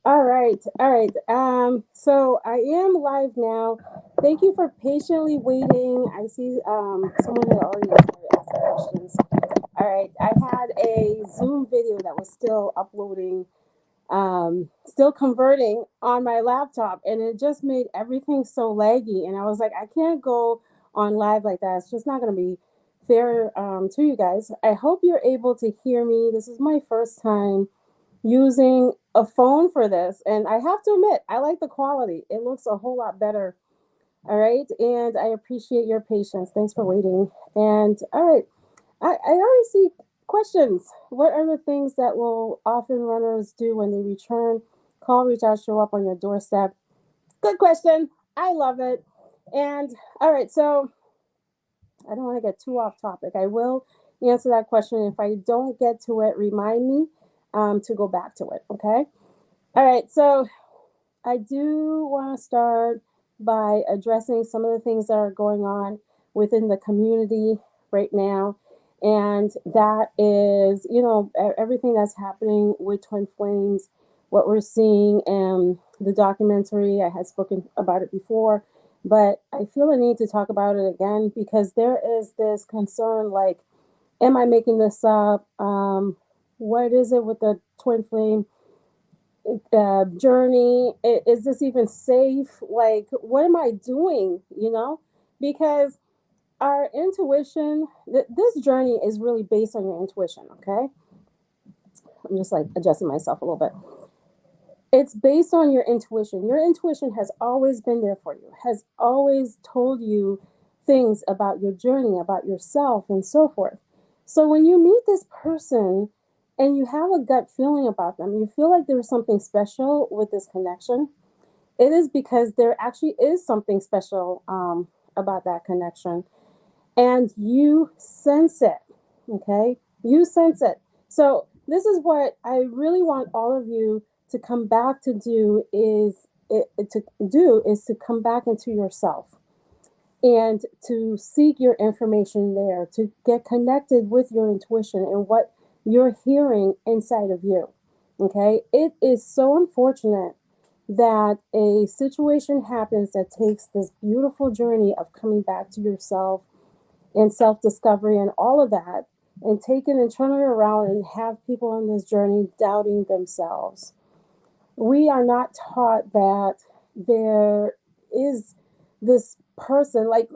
All right, all right. So I am live now. Thank you for patiently waiting. I see someone had already started asking questions. All right, I had a Zoom video that was still uploading, still converting on my laptop, and it just made everything so laggy. And I was like, I can't go on live like that. It's just not going to be fair to you guys. I hope you're able to hear me. This is my first time using a phone for this. And I have to admit, I like the quality. It looks a whole lot better. All right. And I appreciate your patience. Thanks for waiting. And all right, I already see questions. What are the things that will often runners do when they return? Call, reach out, show up on your doorstep. Good question. I love it. And all right, so I don't want to get too off topic. I will answer that question. If I don't get to it, remind me to go back to it. Okay. All right. So I do want to start by addressing some of the things that are going on within the community right now. And that is, everything that's happening with Twin Flames, what we're seeing in the documentary. I had spoken about it before, but I feel the need to talk about it again because there is this concern like, am I making this up? What is it with the Twin Flame journey? Is this even safe? Like, what am I doing? Because our intuition, this journey is really based on your intuition. Okay. I'm just like adjusting myself a little bit. It's based on your intuition. Your intuition has always been there for you, has always told you things about your journey, about yourself, and so forth. So when you meet this person and you have a gut feeling about them, you feel like there's something special with this connection, it is because there actually is something special about that connection. And you sense it. Okay. You sense it. So this is what I really want all of you to come back to do is to come back into yourself and to seek your information there, to get connected with your intuition and what you're hearing inside of you. Okay. It is so unfortunate that a situation happens that takes this beautiful journey of coming back to yourself and self discovery and all of that, and take it and turn it around and have people on this journey doubting themselves. We are not taught that there is this person like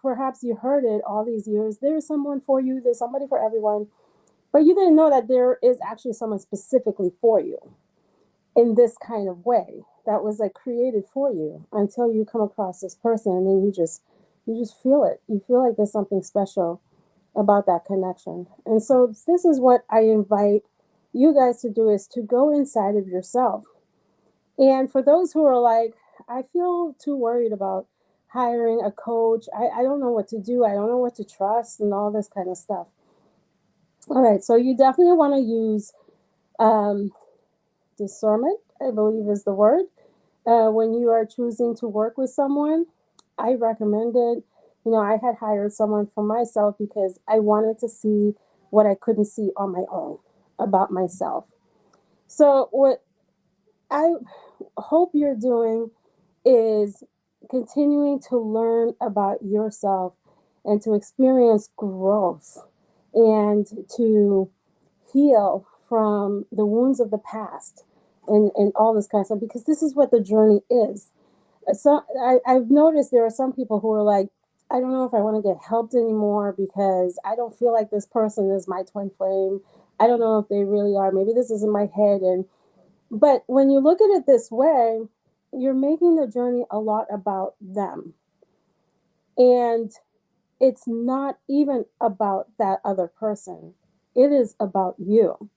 perhaps you heard it all these years, there's someone for you, there's somebody for everyone, but you didn't know that there is actually someone specifically for you in this kind of way that was like created for you until you come across this person, and then you just feel it. You feel like there's something special about that connection. And so this is what I invite you guys to do, is to go inside of yourself. And for those who are like, I feel too worried about hiring a coach. I don't know what to do. I don't know what to trust and all this kind of stuff. All right. So you definitely want to use um, discernment, I believe is the word. When you are choosing to work with someone, I recommend it. I had hired someone for myself because I wanted to see what I couldn't see on my own about myself. So, what I hope you're doing is continuing to learn about yourself and to experience growth and to heal from the wounds of the past and all this kind of stuff, because this is what the journey is. So I've noticed there are some people who are like, I don't know if I want to get helped anymore because I don't feel like this person is my twin flame. I don't know if they really are. Maybe this is in my head. But when you look at it this way, you're making the journey a lot about them. And it's not even about that other person. It is about you.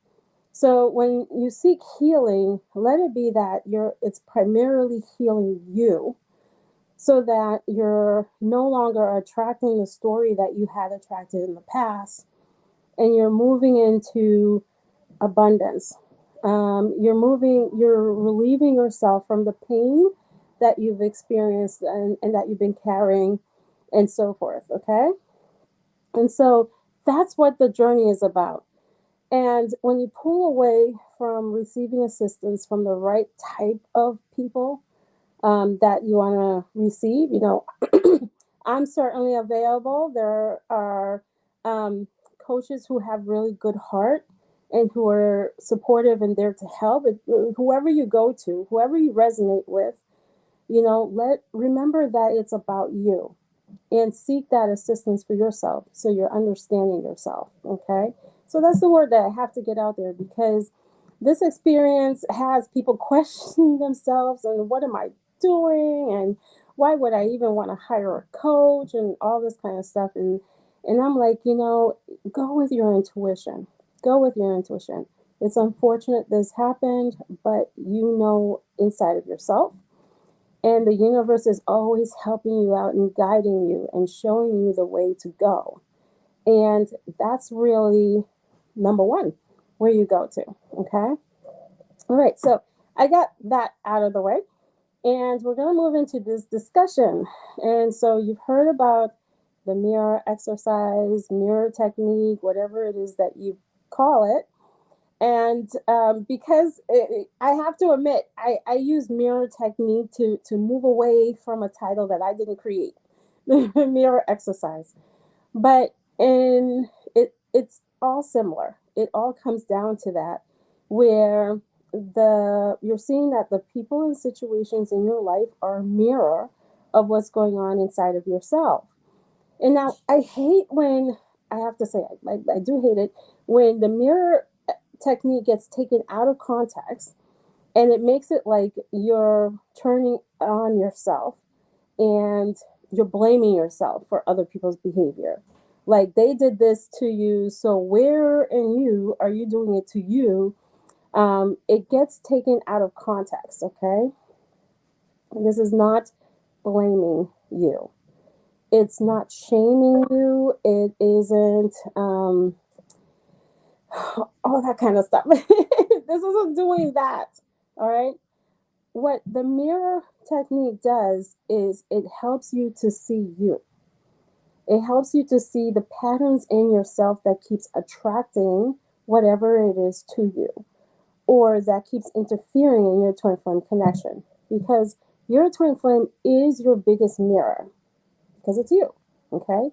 So when you seek healing, let it be that it's primarily healing you, so that you're no longer attracting the story that you had attracted in the past, and you're moving into abundance. You're relieving yourself from the pain that you've experienced and that you've been carrying and so forth. Okay. And so that's what the journey is about. And when you pull away from receiving assistance from the right type of people that you want to receive, I'm certainly available. There are um, coaches who have really good heart and who are supportive and there to help. Whoever you go to, whoever you resonate with, remember that it's about you and seek that assistance for yourself so you're understanding yourself. Okay. So that's the word that I have to get out there, because this experience has people questioning themselves and what am I doing, and why would I even want to hire a coach and all this kind of stuff. And I'm like, go with your intuition. Go with your intuition. It's unfortunate this happened, but inside of yourself, and the universe is always helping you out and guiding you and showing you the way to go. And that's really number one, where you go to. Okay. All right. So I got that out of the way. And we're going to move into this discussion. And so you've heard about the mirror exercise, mirror technique, whatever it is that you call it. And because I have to admit, I use mirror technique to move away from a title that I didn't create, mirror exercise. But it's all similar. It all comes down to that, where you're seeing that the people and situations in your life are a mirror of what's going on inside of yourself. And now I hate when I have to say I do hate it when the mirror technique gets taken out of context and it makes it like you're turning on yourself and you're blaming yourself for other people's behavior. Like they did this to you, so where in you are you doing it to you? It gets taken out of context, okay? And this is not blaming you. It's not shaming you. It isn't all that kind of stuff. This isn't doing that. All right. What the mirror technique does is it helps you to see you. It helps you to see the patterns in yourself that keeps attracting whatever it is to you, or that keeps interfering in your twin flame connection. Because your twin flame is your biggest mirror, because it's you. Okay.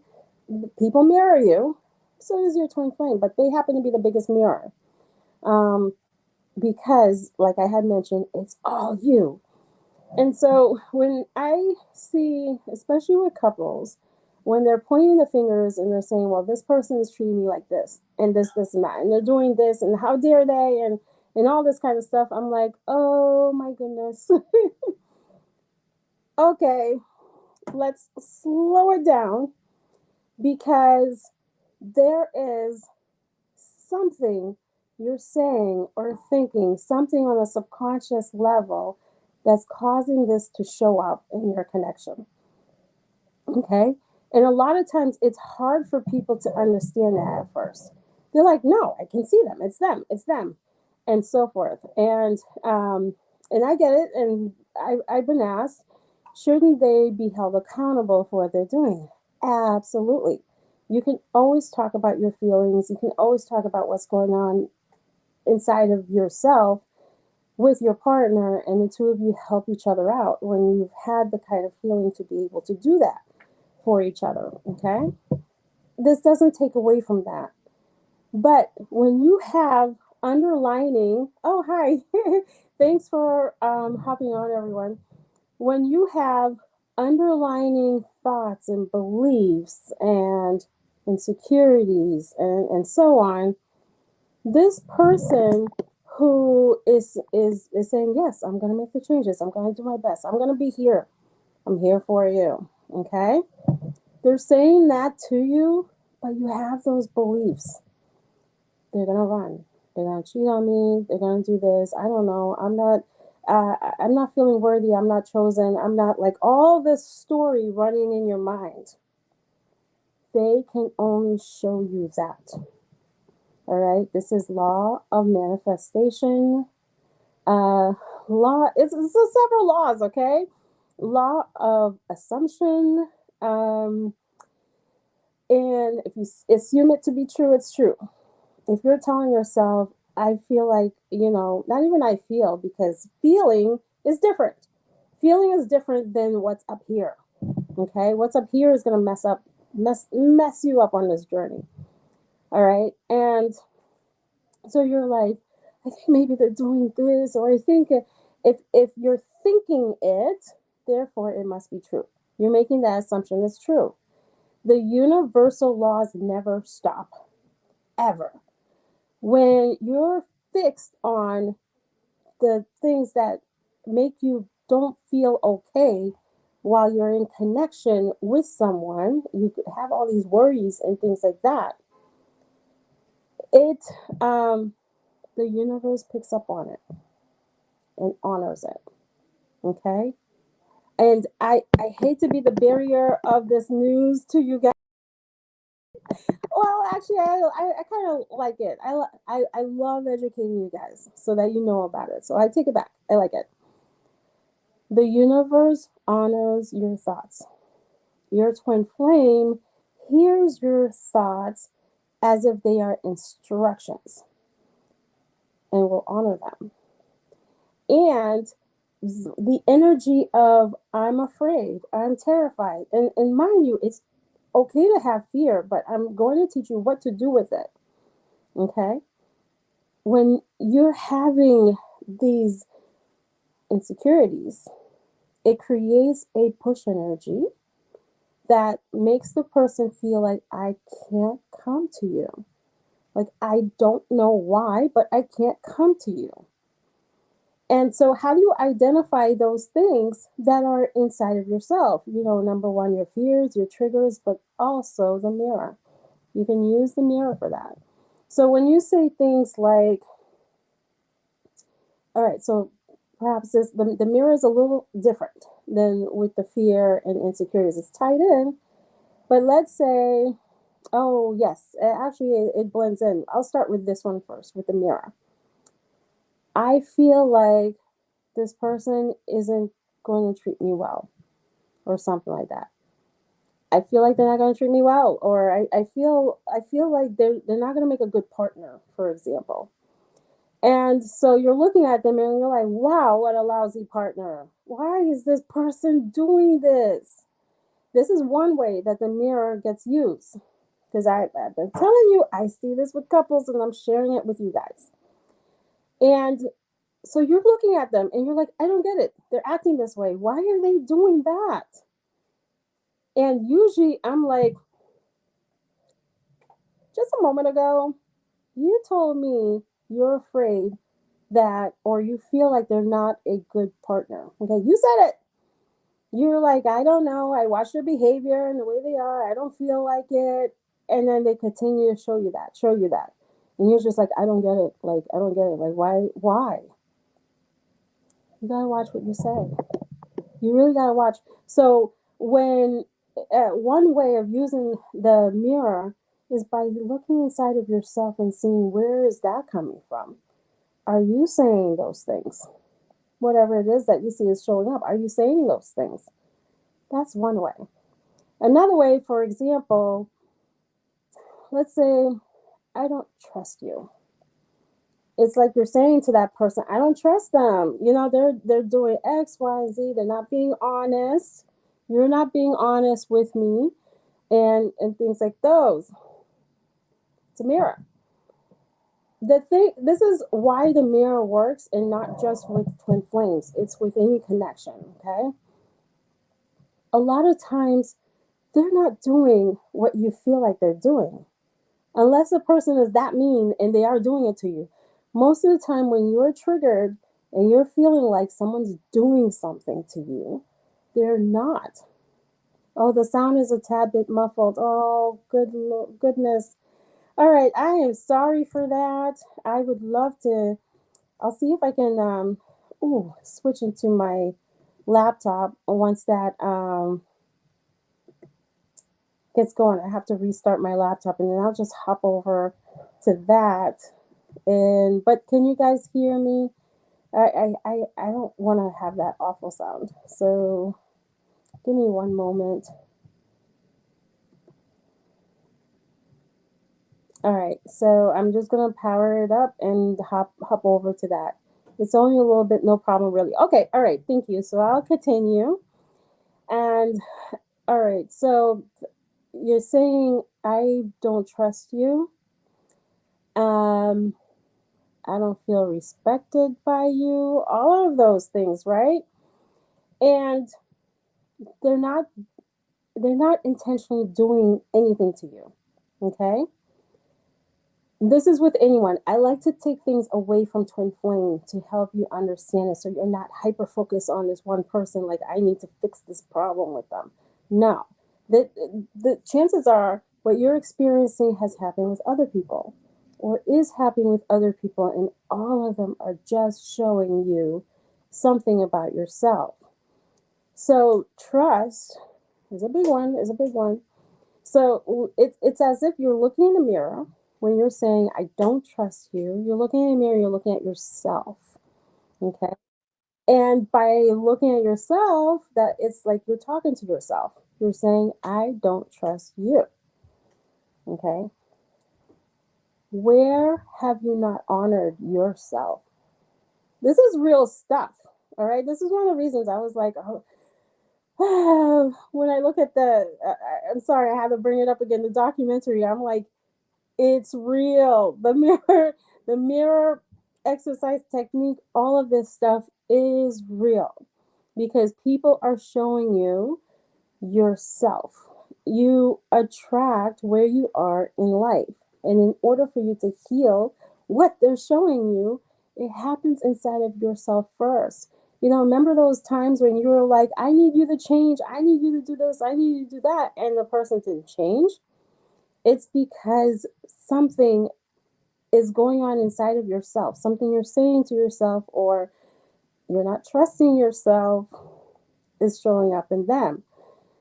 People mirror you, so is your twin flame, but they happen to be the biggest mirror. Because, like I had mentioned, it's all you. And so when I see, especially with couples, when they're pointing the fingers and they're saying, well, this person is treating me like this and this and that, and they're doing this and how dare they, and all this kind of stuff, I'm like, oh my goodness. Okay, let's slow it down, because there is something you're saying or thinking, something on a subconscious level that's causing this to show up in your connection. Okay. And a lot of times it's hard for people to understand that at first. They're like, no, I can see them. It's them, and so forth. And I get it. And I've been asked, shouldn't they be held accountable for what they're doing? Absolutely. You can always talk about your feelings. You can always talk about what's going on inside of yourself with your partner, and the two of you help each other out when you've had the kind of feeling to be able to do that for each other. Okay. This doesn't take away from that. But when you have underlining, oh, hi, thanks for hopping on, everyone. When you have underlining thoughts and beliefs and insecurities and so on, this person who is saying, yes, I'm going to make the changes, I'm going to do my best, I'm going to be here, I'm here for you. Okay. They're saying that to you, but you have those beliefs. They're going to run, they're going to cheat on me, they're going to do this, I don't know, I'm not feeling worthy, I'm not chosen, I'm not, like, all this story running in your mind. They can only show you that. All right, this is law of manifestation. It's several laws, okay? Law of assumption. And if you assume it to be true, it's true. if you're telling yourself, I feel like, not even I feel, because feeling is different. Feeling is different than what's up here. Okay? What's up here is going to mess you up on this journey. All right? And so you're like, I think maybe they're doing this, or I think if you're thinking it, therefore it must be true. You're making that assumption it's true. The universal laws never stop, ever. When you're fixed on the things that make you don't feel okay while you're in connection with someone, you could have all these worries and things like that. It the universe picks up on it and honors it. Okay? And I hate to be the barrier of this news to you guys. Well, actually, I kind of like it. I love educating you guys so that you know about it. So I take it back. I like it. The universe honors your thoughts. Your twin flame hears your thoughts as if they are instructions and will honor them. And the energy of I'm afraid, I'm terrified, and mind you, it's okay to have fear, but I'm going to teach you what to do with it. Okay? When you're having these insecurities, it creates a push energy that makes the person feel like I can't come to you. Like I don't know why, but I can't come to you. And so, how do you identify those things that are inside of yourself? Number one, your fears, your triggers, but also the mirror. You can use the mirror for that. So, when you say things like, all right, so perhaps the mirror is a little different than with the fear and insecurities. It's tied in, but let's say, oh, yes, actually, it blends in. I'll start with this one first, with the mirror. I feel like this person isn't going to treat me well, or something like that. I feel like they're not going to treat me well, or I feel like they're not going to make a good partner, for example. And so you're looking at them and you're like, wow, what a lousy partner. Why is this person doing this? This is one way that the mirror gets used. Because I've been telling you, I see this with couples and I'm sharing it with you guys. And so you're looking at them and you're like, I don't get it. They're acting this way. Why are they doing that? And usually I'm like, just a moment ago, you told me you're afraid that, or you feel like they're not a good partner. Okay, you said it. You're like, I don't know. I watch their behavior and the way they are. I don't feel like it. And then they continue to show you that, show you that. And you're just like, I don't get it. Like, I don't get it. Like, why? Why? You gotta watch what you say. You really gotta watch. So when one way of using the mirror is by looking inside of yourself and seeing where is that coming from. Are you saying those things? Whatever it is that you see is showing up, are you saying those things? That's one way. Another way, for example, let's say I don't trust you. It's like you're saying to that person, I don't trust them. They're doing X, Y, Z. They're not being honest. You're not being honest with me, and things like those. It's a mirror. This is why the mirror works, and not just with twin flames. It's with any connection. Okay. A lot of times they're not doing what you feel like they're doing, unless a person is that mean and they are doing it to you. Most of the time, when you're triggered and you're feeling like someone's doing something to you, they're not. Oh, the sound is a tad bit muffled. Oh, goodness. All right, I am sorry for that. I would love to. I'll see if I can switch into my laptop once that gets going. I have to restart my laptop and then I'll just hop over to that. But can you guys hear me? I don't want to have that awful sound. So give me one moment. All right, so I'm just gonna power it up and hop over to that. It's only a little bit, no problem really. Okay, all right, thank you. So I'll continue. And all right, so you're saying I don't trust you. Um, I don't feel respected by you. All of those things, right? And they're not they're not intentionally doing anything to you. Okay? This is with anyone. I like to take things away from twin flame to help you understand it so you're not hyper focused on this one person, like I need to fix this problem with them. No. The chances are what you're experiencing has happened with other people or is happening with other people, and all of them are just showing you something about yourself. So trust is a big one, is a big one. So it's as if you're looking in the mirror when you're saying, I don't trust you. You're looking in the mirror, you're looking at yourself. Okay. And by looking at yourself, that it's like you're talking to yourself. You're saying, I don't trust you. Okay. Where have you not honored yourself? This is real stuff. All right. This is one of the reasons I was like, oh, when I look at I'm sorry, I had to bring it up again, the documentary. I'm like, it's real. The mirror exercise technique, all of this stuff is real because people are showing you yourself. You attract where you are in life. And in order for you to heal what they're showing you, it happens inside of yourself first. Remember those times when you were like, I need you to change, I need you to do this, I need you to do that, and the person didn't change? It's because something is going on inside of yourself, something you're saying to yourself, or you're not trusting yourself is showing up in them.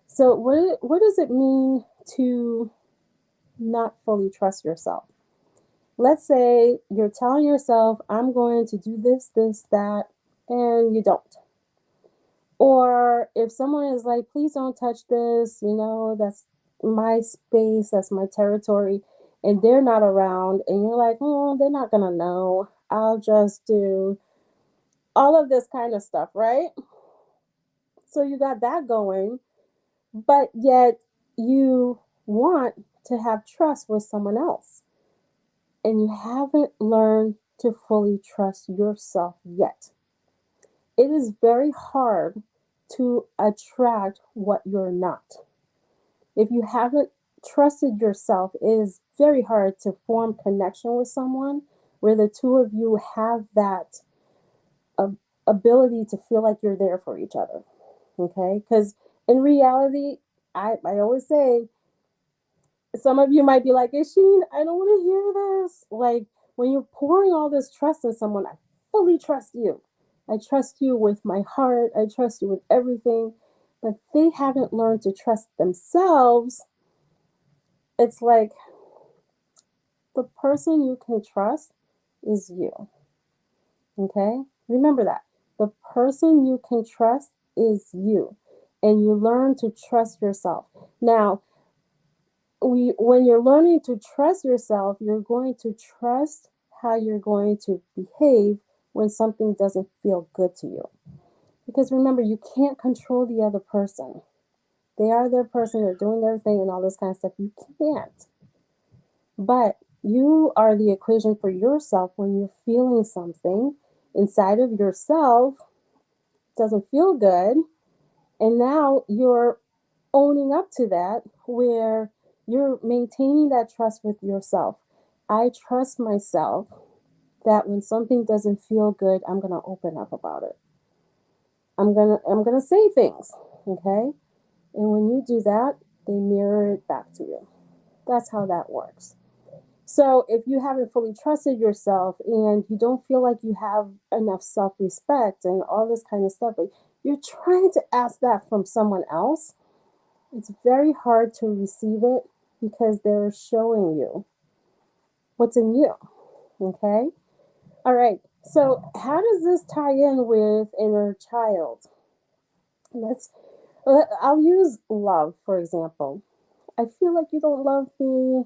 So, what does it mean to not fully trust yourself? Let's say you're telling yourself, I'm going to do this, this, that, and you don't. Or if someone is like, please don't touch this, that's my space, that's my territory, and they're not around, and you're like, oh, they're not gonna know. I'll just do all of this kind of stuff, right? So you got that going, but yet you want to have trust with someone else, and you haven't learned to fully trust yourself yet. It is very hard to attract what you're not. If you haven't trusted yourself, it is very hard to form connection with someone where the two of you have that uh, ability to feel like you're there for each other. Okay? Because in reality, I always say, some of you might be like, Isheen, I don't want to hear this. Like, when you're pouring all this trust in someone, I fully trust you. I trust you with my heart. I trust you with everything. But they haven't learned to trust themselves. It's like the person you can trust is you. Okay? Remember that. The person you can trust is you. And you learn to trust yourself. Now, when you're learning to trust yourself, you're going to trust how you're going to behave when something doesn't feel good to you. Because remember, you can't control the other person. They are their person, they're doing their thing and all this kind of stuff. You can't. But you are the equation for yourself when you're feeling something inside of yourself doesn't feel good. And now you're owning up to that, where you're maintaining that trust with yourself. I trust myself that when something doesn't feel good, I'm going to open up about it. I'm going to say things, okay? And when you do that, they mirror it back to you. That's how that works. So if you haven't fully trusted yourself and you don't feel like you have enough self-respect and all this kind of stuff, but you're trying to ask that from someone else, it's very hard to receive it because they're showing you what's in you. Okay? All right. So how does this tie in with inner child? I'll use love, for example. I feel like you don't love me.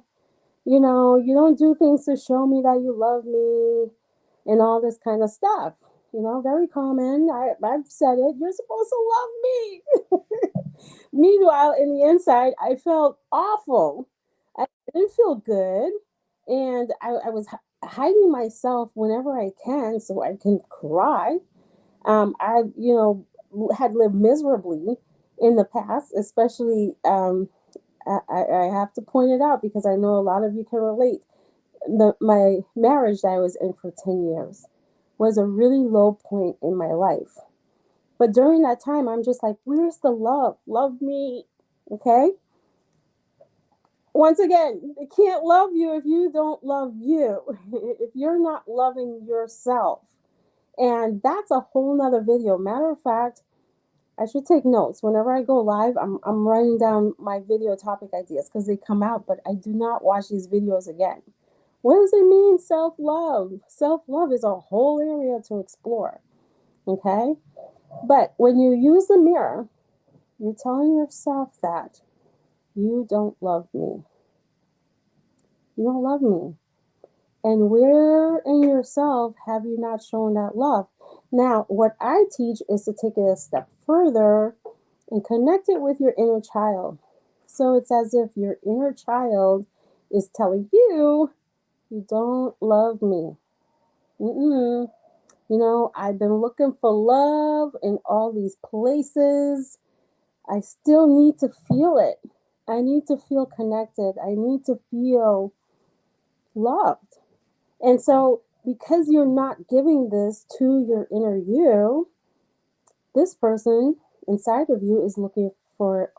You don't do things to show me that you love me and all this kind of stuff. Very common. I've said it. You're supposed to love me. Meanwhile, in the inside, I felt awful. I didn't feel good. And I was hiding myself whenever I can so I can cry. Had lived miserably in the past, especially. I have to point it out because I know a lot of you can relate. My marriage that I was in for 10 years was a really low point in my life. But during that time, I'm just like, where's the love? Love me. Okay. Once again, they can't love you if you don't love you, if you're not loving yourself. And that's a whole nother video. Matter of fact, I should take notes. Whenever I go live, I'm writing down my video topic ideas because they come out, but I do not watch these videos again. What does it mean, self-love? Self-love is a whole area to explore. Okay? But when you use the mirror, you're telling yourself that you don't love me. You don't love me. And where in yourself have you not shown that love? Now, what I teach is to take it a step further and connect it with your inner child. So it's as if your inner child is telling you, you don't love me. I've been looking for love in all these places. I still need to feel it. I need to feel connected. I need to feel loved. And so, because you're not giving this to your inner you, this person inside of you is looking for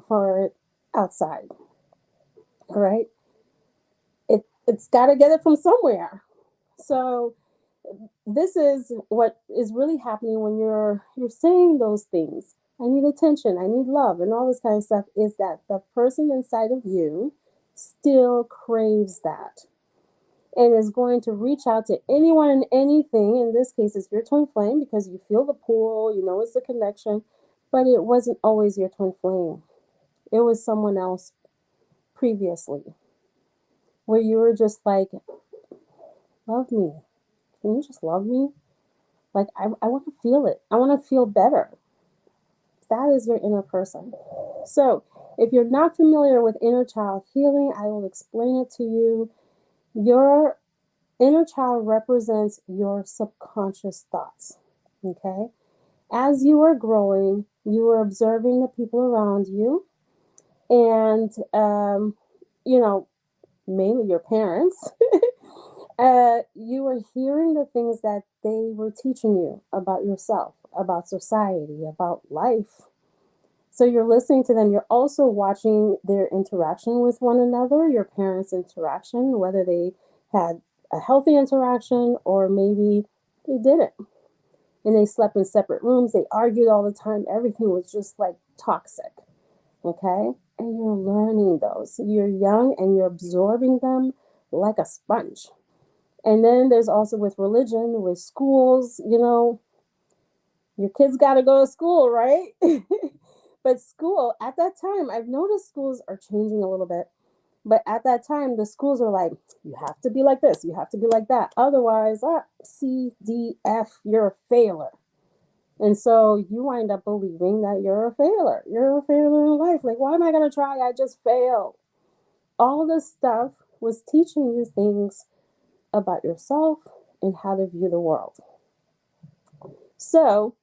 it outside. All right? It's got to get it from somewhere. So, this is what is really happening when you're saying those things. I need attention, I need love, and all this kind of stuff, is that the person inside of you still craves that and is going to reach out to anyone and anything. In this case, it's your twin flame because you feel the pull, it's the connection, but it wasn't always your twin flame. It was someone else previously where you were just like, love me. Can you just love me? Like, I want to feel it. I want to feel better. That is your inner person. So, if you're not familiar with inner child healing, I will explain it to you. Your inner child represents your subconscious thoughts. Okay? As you are growing, you are observing the people around you, and, mainly your parents. You are hearing the things that they were teaching you about yourself, about society, about life. So you're listening to them. You're also watching their interaction with one another, your parents' interaction, whether they had a healthy interaction or maybe they didn't. And they slept in separate rooms. They argued all the time. Everything was just like toxic. Okay? And you're learning those. You're young and you're absorbing them like a sponge. And then there's also with religion, with schools, your kids got to go to school, right? But school, at that time, I've noticed schools are changing a little bit. But at that time, the schools are like, you have to be like this, you have to be like that. Otherwise, C, D, F, you're a failure. And so you wind up believing that you're a failure. You're a failure in life. Like, why am I going to try? I just failed. All this stuff was teaching you things about yourself and how to view the world. So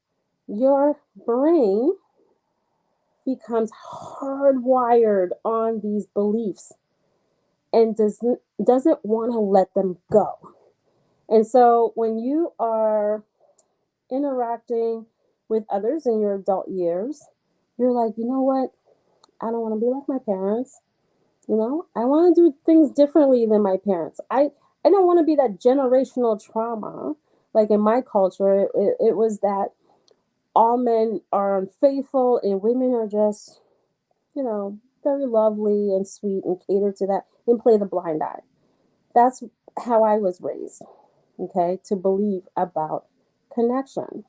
your brain becomes hardwired on these beliefs and doesn't want to let them go. And so when you are interacting with others in your adult years, you're like, you know what? I don't want to be like my parents. I want to do things differently than my parents. I don't want to be that generational trauma. Like in my culture, it was that all men are unfaithful and women are just, very lovely and sweet and cater to that and play the blind eye. That's how I was raised, okay, to believe about connection.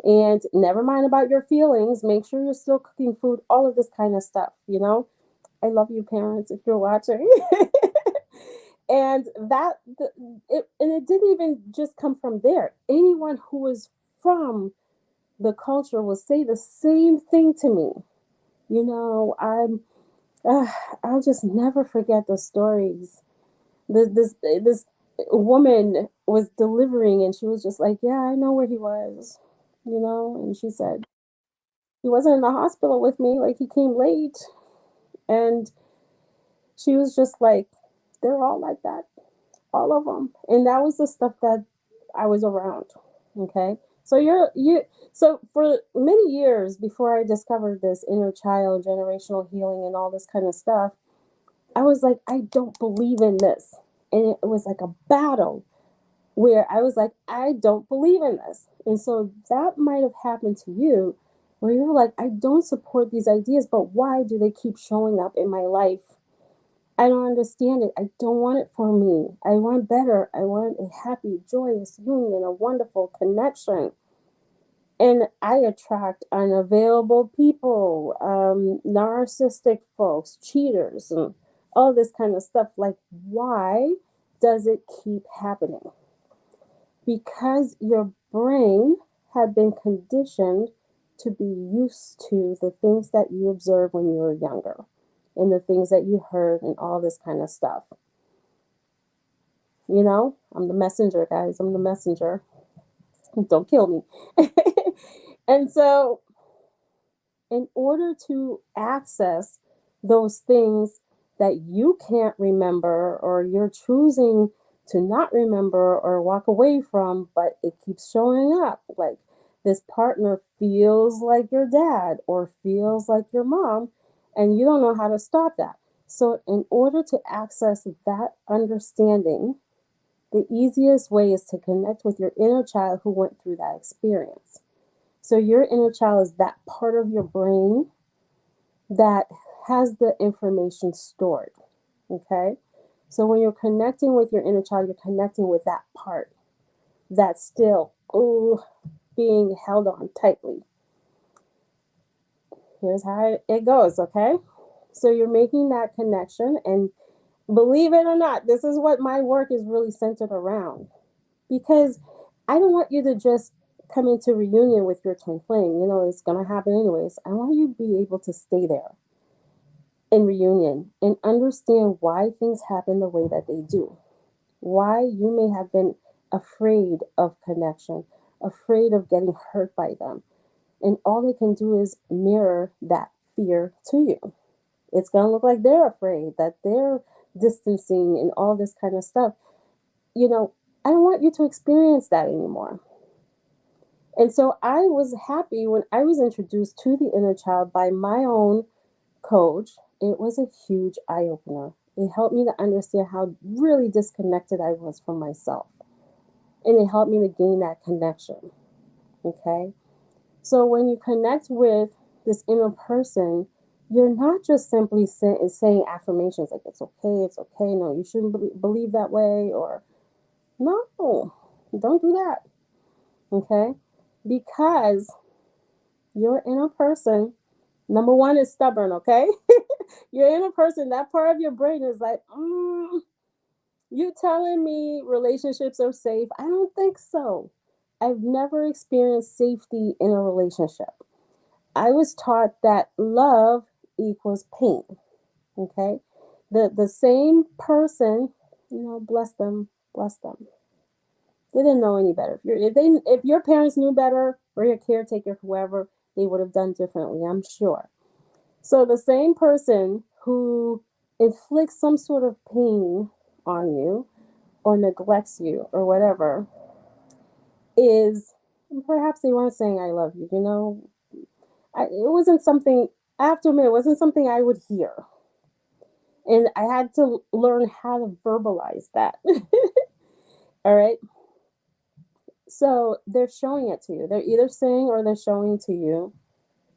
And never mind about your feelings. Make sure you're still cooking food, all of this kind of stuff, I love you, parents, if you're watching. And it didn't even just come from there. Anyone who was from the culture will say the same thing to me. You know, uh, I'll just never forget the stories. This woman was delivering, and she was just like, "Yeah, I know where he was," you know. And she said he wasn't in the hospital with me, like he came late, and she was just like, "They're all like that, all of them." And that was the stuff that I was around. Okay, so so for many years before I discovered this inner child, generational healing, and all this kind of stuff, I was like, I don't believe in this. And it was like a battle where I was like, I don't believe in this. And so that might have happened to you, where you're like, I don't support these ideas, but why do they keep showing up in my life? I don't understand it. I don't want it for me. I want better. I want a happy, joyous union, a wonderful connection. And I attract unavailable people, narcissistic folks, cheaters, and all this kind of stuff. Like, why does it keep happening? Because your brain had been conditioned to be used to the things that you observed when you were younger and the things that you heard and all this kind of stuff. You know, I'm the messenger, guys. I'm the messenger. Don't kill me. And so, in order to access those things that you can't remember or you're choosing to not remember or walk away from, but it keeps showing up, like this partner feels like your dad or feels like your mom, and you don't know how to stop that. So, in order to access that understanding, the easiest way is to connect with your inner child who went through that experience. So, your inner child is that part of your brain that has the information stored. Okay? So when you're connecting with your inner child, you're connecting with that part that's still being held on tightly. Here's how it goes, okay? So you're making that connection, and believe it or not, this is what my work is really centered around. Because I don't want you to just come into reunion with your twin flame. You know, it's going to happen anyways. I want you to be able to stay there in reunion and understand why things happen the way that they do. Why you may have been afraid of connection, afraid of getting hurt by them. And all they can do is mirror that fear to you. It's going to look like they're afraid, that they're distancing and all this kind of stuff. You know, I don't want you to experience that anymore. And so I was happy when I was introduced to the inner child by my own coach. It was a huge eye opener. It helped me to understand how really disconnected I was from myself. And it helped me to gain that connection. Okay? So when you connect with this inner person, you're not just simply saying affirmations like it's okay, no, you shouldn't believe that way, or no, don't do that. Okay? Because your inner person, number one, is stubborn, okay? Your inner person, that part of your brain is like, you telling me relationships are safe? I don't think so. I've never experienced safety in a relationship. I was taught that love equals pain. Okay? The same person, you know, bless them, bless them. They didn't know any better. If your parents knew better, or your caretaker, whoever, they would have done differently, I'm sure. So the same person who inflicts some sort of pain on you or neglects you or whatever is, perhaps they weren't saying I love you, you know. It wasn't something, after me, it wasn't something I would hear. And I had to learn how to verbalize that. All right. So they're showing it to you. They're either saying or they're showing to you,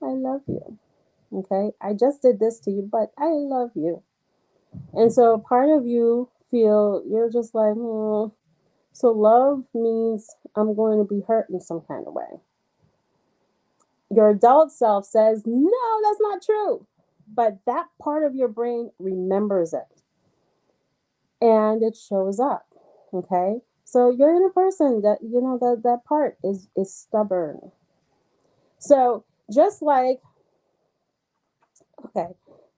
I love you. Okay. I just did this to you, but I love you. And so part of you feel you're just like, so love means I'm going to be hurt in some kind of way. Your adult self says, no, that's not true. But that part of your brain remembers it. and it shows up. Okay, so your inner person, that that part is stubborn. So just like, okay,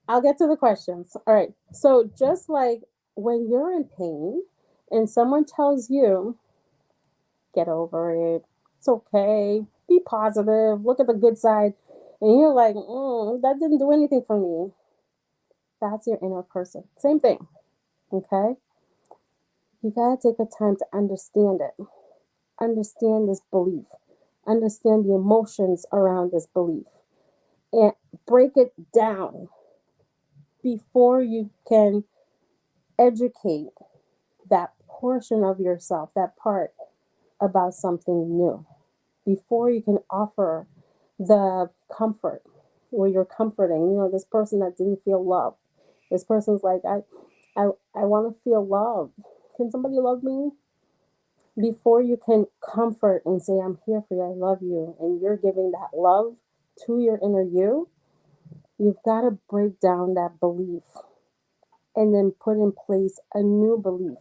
I'll get to the questions. All right, so just like when you're in pain and someone tells you, get over it, it's okay, be positive, look at the good side, and you're like, that didn't do anything for me. That's your inner person. Same thing. Okay, you gotta take the time to understand it, understand this belief, understand the emotions around this belief, and break it down before you can educate that portion of yourself, that part, about something new, before you can offer the comfort where you're comforting, this person that didn't feel love. This person's like, I want to feel loved. Can somebody love me? Before you can comfort and say, I'm here for you, I love you, and you're giving that love to your inner you, you've got to break down that belief and then put in place a new belief.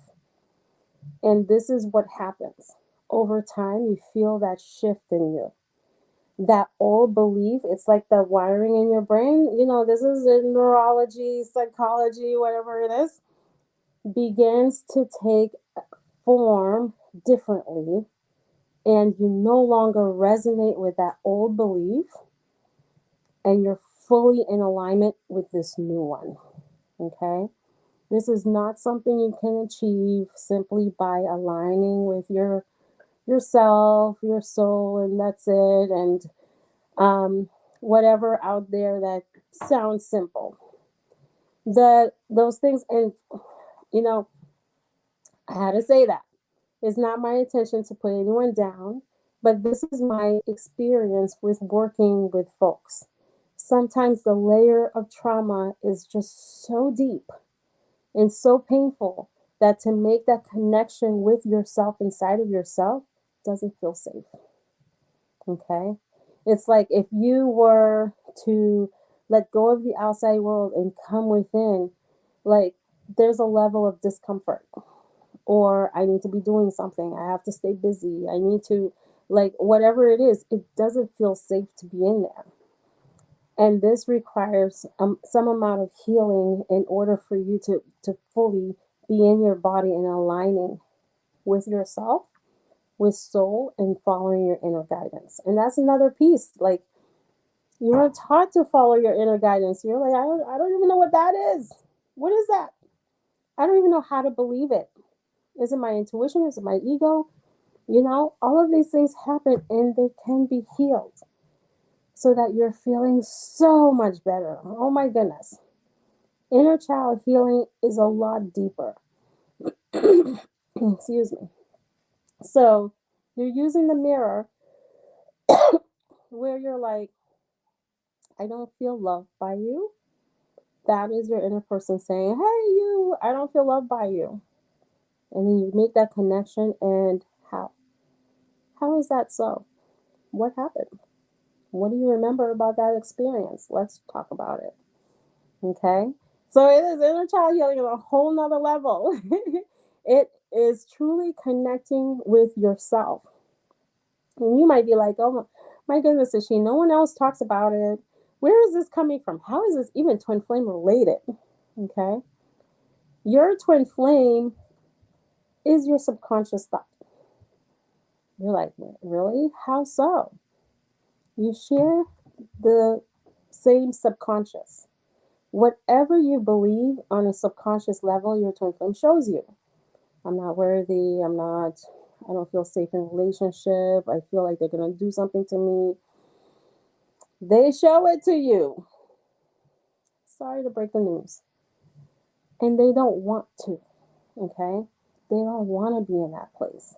And this is what happens. Over time, you feel that shift in you. That old belief, it's like the wiring in your brain. This is in neurology, psychology, whatever it is, begins to take form differently. And you no longer resonate with that old belief. And you're fully in alignment with this new one. Okay? This is not something you can achieve simply by aligning with yourself, your soul, and that's it. And whatever out there that sounds simple. Those things, and you know, I had to say that. It's not my intention to put anyone down, but this is my experience with working with folks. Sometimes the layer of trauma is just so deep and so painful that to make that connection with yourself inside of yourself doesn't feel safe. Okay? It's like if you were to let go of the outside world and come within, like there's a level of discomfort. Or I need to be doing something. I have to stay busy. I need to, like, whatever it is, it doesn't feel safe to be in there. And this requires some amount of healing in order for you to fully be in your body and aligning with yourself, with soul, and following your inner guidance. And that's another piece. Like, you weren't taught to follow your inner guidance. You're like, I don't even know what that is. What is that? I don't even know how to believe it. Is it my intuition? Is it my ego? All of these things happen and they can be healed so that you're feeling so much better. Oh my goodness. Inner child healing is a lot deeper. Excuse me. So you're using the mirror where you're like, I don't feel loved by you. That is your inner person saying, hey, you, I don't feel loved by you. And then you make that connection. And how? How is that so? What happened? What do you remember about that experience? Let's talk about it. Okay? So it is inner child healing on a whole nother level. It is truly connecting with yourself. And you might be like, oh my goodness, is she? No one else talks about it. Where is this coming from? How is this even twin flame related? Okay? Your twin flame is your subconscious thought. You're like, really? How so? You share the same subconscious. Whatever you believe on a subconscious level, your twin flame shows you. I'm not worthy. I don't feel safe in a relationship. I feel like they're going to do something to me. They show it to you. Sorry to break the news. And they don't want to, okay? They don't want to be in that place.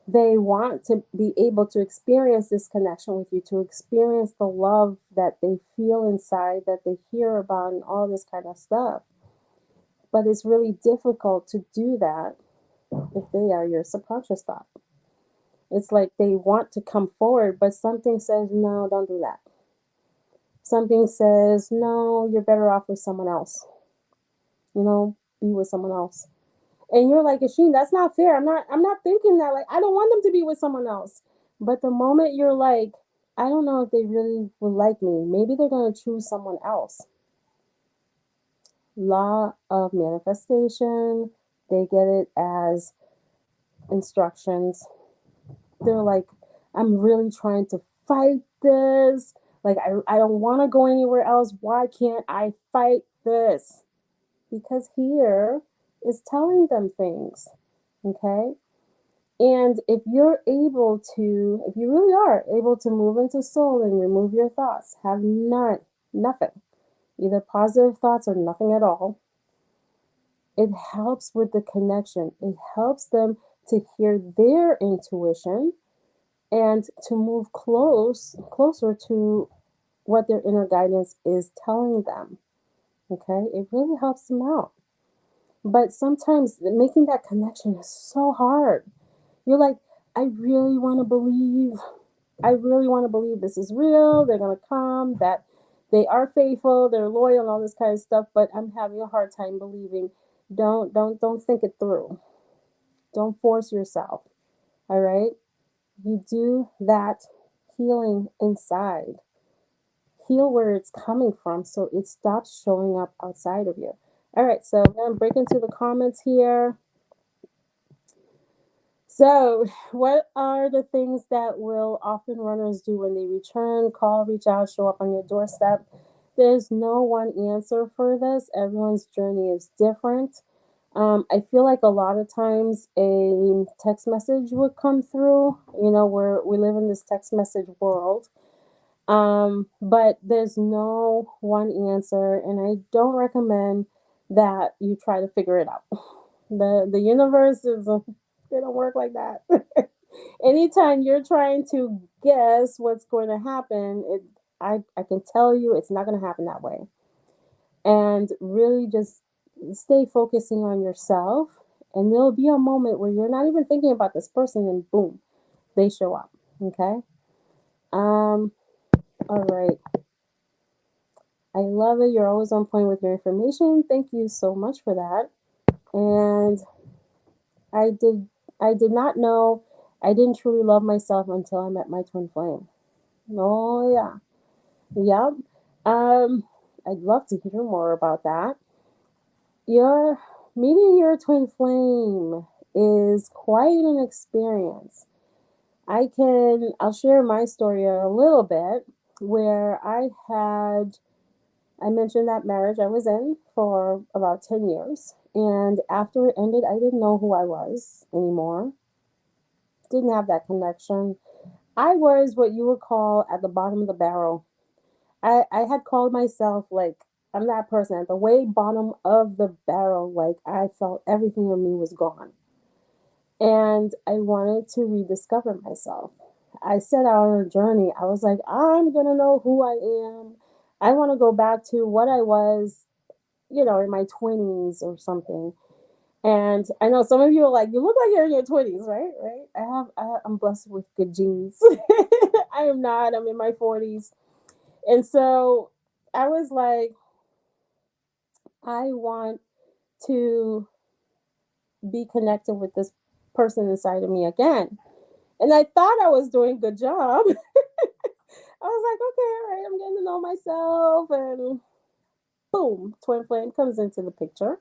They want to be able to experience this connection with you, to experience the love that they feel inside, that they hear about, and all this kind of stuff. But it's really difficult to do that if they are your subconscious thought. It's like they want to come forward, but something says, no, don't do that. Something says, no, you're better off with someone else. Be with someone else. And you're like, 𝐿, that's not fair. I'm not thinking that. Like, I don't want them to be with someone else. But the moment you're like, I don't know if they really will like me, maybe they're going to choose someone else. Law of manifestation, they get it as instructions. They're like, I'm really trying to fight this. Like, I don't want to go anywhere else. Why can't I fight this? Because here is telling them things. Okay. And if you're able to, if you really are able to move into soul and remove your thoughts, have nothing, either positive thoughts or nothing at all, it helps with the connection. It helps them to hear their intuition and to move closer to what their inner guidance is telling them. Okay? It really helps them out. But sometimes making that connection is so hard. You're like, I really want to believe this is real. They're going to come, that they are faithful, they're loyal, and all this kind of stuff, but I'm having a hard time believing. Don't think it through. Don't force yourself. All right? You do that healing inside. Heal where it's coming from so it stops showing up outside of you. All right, so I'm going to break into the comments here. So, what are the things that will often runners do when they return, call, reach out, show up on your doorstep? There's no one answer for this. Everyone's journey is different. I feel like a lot of times a text message would come through. You know, we live in this text message world. But there's no one answer, and I don't recommend that you try to figure it out. The universe is they don't work like that. Anytime you're trying to guess what's going to happen, I can tell you it's not going to happen that way. And really just stay focusing on yourself, and there'll be a moment where you're not even thinking about this person, and boom, they show up. Okay. All right. I love it. You're always on point with your information. Thank you so much for that. And I did not know I didn't truly love myself until I met my twin flame. Oh yeah. Yep. I'd love to hear more about that. Your meeting your twin flame is quite an experience. I'll share my story a little bit, where I mentioned that marriage I was in for about 10 years. And after it ended, I didn't know who I was anymore. Didn't have that connection. I was what you would call at the bottom of the barrel. I had called myself, like, I'm that person at the way bottom of the barrel. Like, I felt everything in me was gone. And I wanted to rediscover myself. I set out on a journey. I was like, I'm going to know who I am. I want to go back to what I was, in my 20s or something. And I know some of you are like, you look like you're in your 20s, right? Right? I'm blessed with good genes. I am not. I'm in my 40s. And so I was like, I want to be connected with this person inside of me again. And I thought I was doing a good job. I was like, okay, all right, I'm getting to know myself. And boom, twin flame comes into the picture.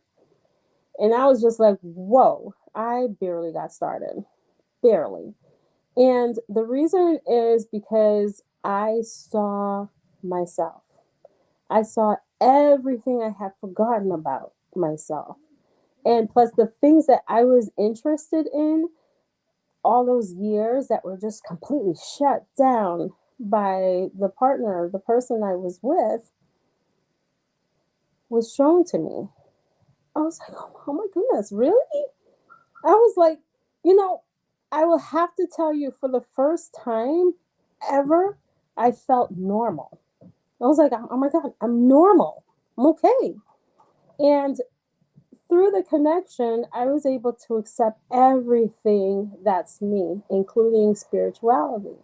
And I was just like, whoa, I barely got started. Barely. And the reason is because I saw myself. I saw everything I had forgotten about myself. And plus the things that I was interested in all those years that were just completely shut down by the partner, the person I was with, was shown to me. I was like, oh my goodness, really? I was like, you know, I will have to tell you, for the first time ever, I felt normal. I was like, oh my God, I'm normal. I'm okay. And through the connection, I was able to accept everything that's me, including spirituality.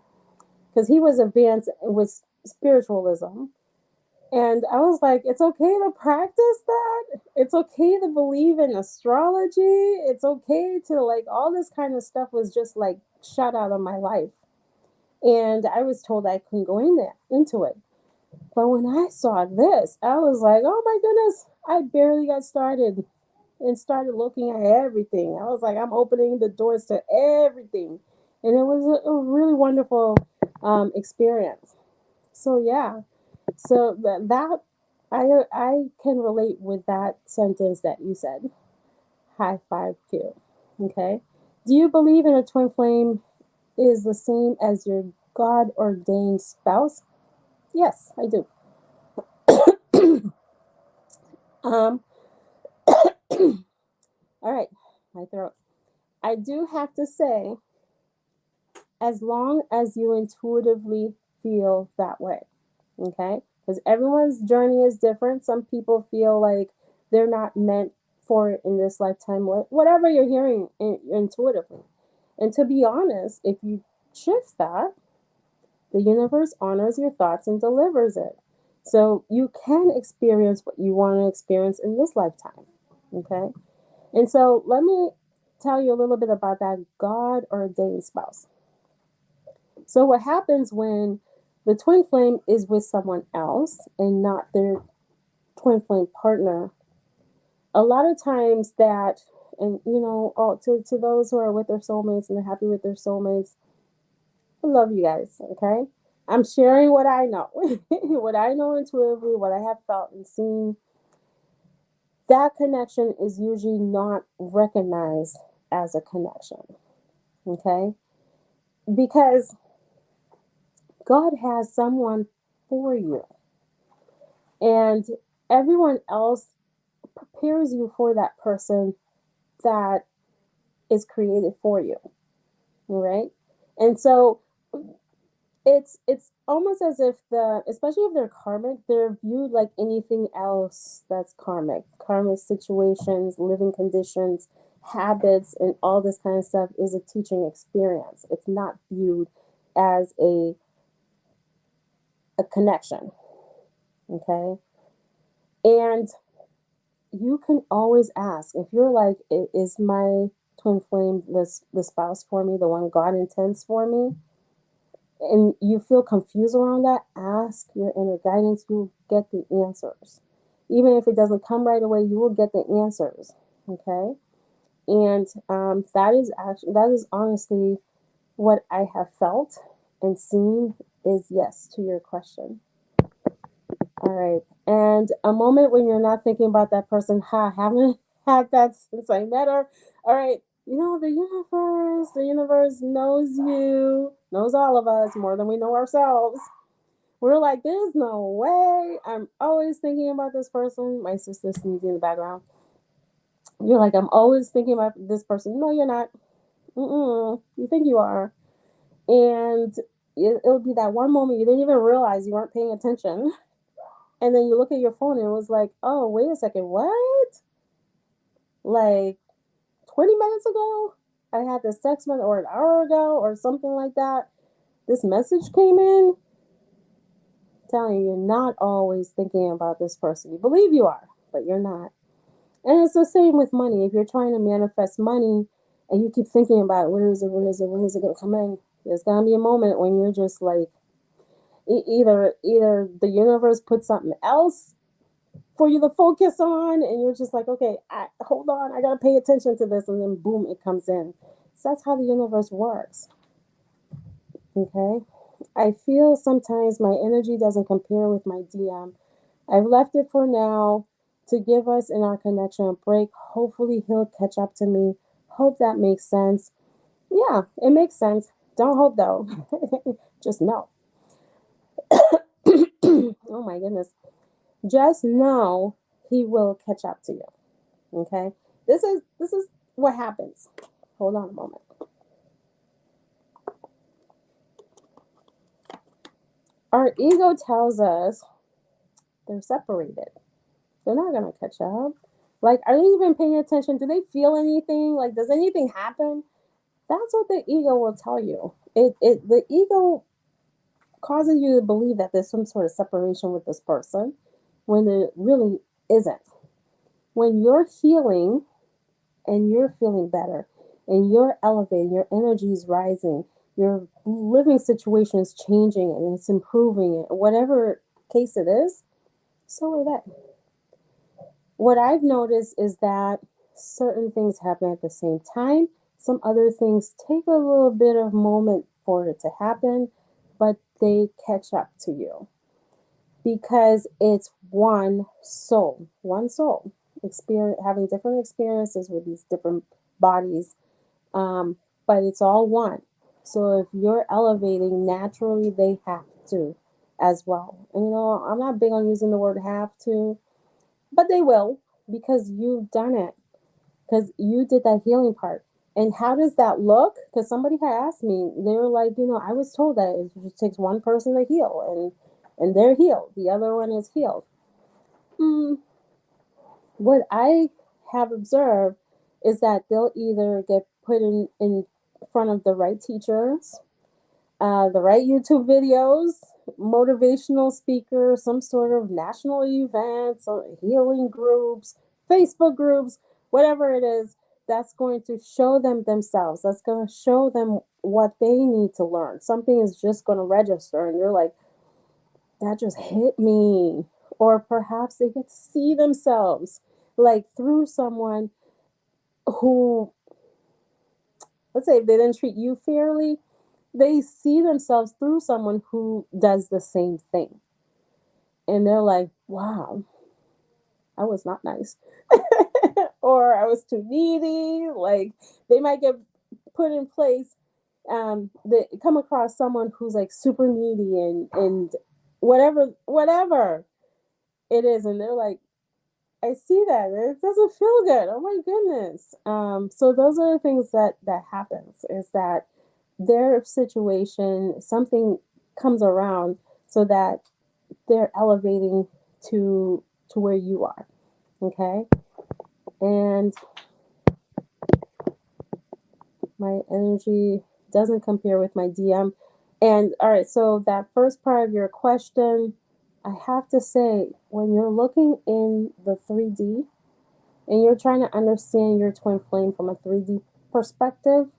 Because he was advanced with spiritualism. And I was like, it's okay to practice that. It's okay to believe in astrology. It's okay to like all this kind of stuff was just like shut out of my life. And I was told I couldn't go in there into it. But when I saw this, I was like, oh my goodness, I barely got started and started looking at everything. I was like, I'm opening the doors to everything. And it was a really wonderful experience. So yeah, so that I can relate with that sentence that you said. High five Q. Okay. Do you believe in a twin flame is the same as your God ordained spouse? Yes, I do. Um, all right, my throat. I do have to say, as long as you intuitively feel that way, okay? Because everyone's journey is different. Some people feel like they're not meant for it in this lifetime, whatever you're hearing intuitively. And to be honest, if you shift that, the universe honors your thoughts and delivers it. So you can experience what you want to experience in this lifetime, okay? And so let me tell you a little bit about that God ordained spouse. So what happens when the twin flame is with someone else and not their twin flame partner? A lot of times that, and you know, all to those who are with their soulmates and they're happy with their soulmates, I love you guys, okay? I'm sharing what I know, what I know intuitively, what I have felt and seen. That connection is usually not recognized as a connection, okay? Because God has someone for you, and everyone else prepares you for that person that is created for you, right? And so it's almost as if the, especially if they're karmic, they're viewed like anything else that's karmic situations, living conditions, habits, and all this kind of stuff is a teaching experience. It's not viewed as a connection, okay? And you can always ask if you're like, is my twin flame the spouse for me, the one God intends for me, and you feel confused around that, ask your inner guidance. You'll get the answers. Even if it doesn't come right away, you will get the answers. Okay. And that is honestly what I have felt and seen is yes to your question. All right. And a moment when you're not thinking about that person, haven't had that since I met her. All right. You know, the universe knows you, knows all of us more than we know ourselves. We're like, there's no way. I'm always thinking about this person. My sister sneezing in the background. You're like, I'm always thinking about this person. No, you're not. Mm-mm. You think you are. And it'll be that one moment you didn't even realize you weren't paying attention. And then you look at your phone and it was like, oh, wait a second, what? Like 20 minutes ago, I had this text message, or an hour ago, or something like that. This message came in. Telling you, you're not always thinking about this person. You believe you are, but you're not. And it's the same with money. If you're trying to manifest money and you keep thinking about where is it, when is it going to come in, there's going to be a moment when you're just like, either the universe puts something else for you to focus on, and you're just like, okay, hold on, I gotta pay attention to this, and then boom, it comes in. So that's how the universe works. Okay, I feel sometimes my energy doesn't compare with my DM. I've left it for now to give us in our connection a break. Hopefully he'll catch up to me. Hope that makes sense. Yeah, it makes sense. Don't hope though. Just know. Oh my goodness. Just know he will catch up to you. Okay? This is what happens. Hold on a moment. Our ego tells us they're separated. They're not gonna catch up. Like, are they even paying attention? Do they feel anything? Like, does anything happen? That's what the ego will tell you. The ego causing you to believe that there's some sort of separation with this person when there really isn't. When you're healing and you're feeling better and you're elevating, your energy is rising, your living situation is changing and it's improving it, whatever case it is, so are they. What I've noticed is that certain things happen at the same time. Some other things take a little bit of moment for it to happen, but they catch up to you because it's one soul, experience having different experiences with these different bodies, but it's all one. So if you're elevating naturally, they have to as well. And I'm not big on using the word have to, but they will because you've done it, because you did that healing part. And how does that look? Because somebody had asked me, they were like, I was told that it just takes one person to heal, and they're healed. The other one is healed. What I have observed is that they'll either get put in front of the right teachers, the right YouTube videos, motivational speakers, some sort of national events, or healing groups, Facebook groups, whatever it is, that's going to show them themselves. That's going to show them what they need to learn. Something is just going to register, and they're like, that just hit me. Or perhaps they get to see themselves like through someone who, let's say, if they didn't treat you fairly, they see themselves through someone who does the same thing. And they're like, wow, I was not nice. Or I was too needy. Like they might get put in place. They come across someone who's like super needy and whatever it is. And they're like, I see that. It doesn't feel good. Oh my goodness. So those are the things that happens, is that their situation, something comes around so that they're elevating to where you are. Okay? And my energy doesn't compare with my DM. And all right, so that first part of your question, I have to say, when you're looking in the 3D and you're trying to understand your twin flame from a 3D perspective,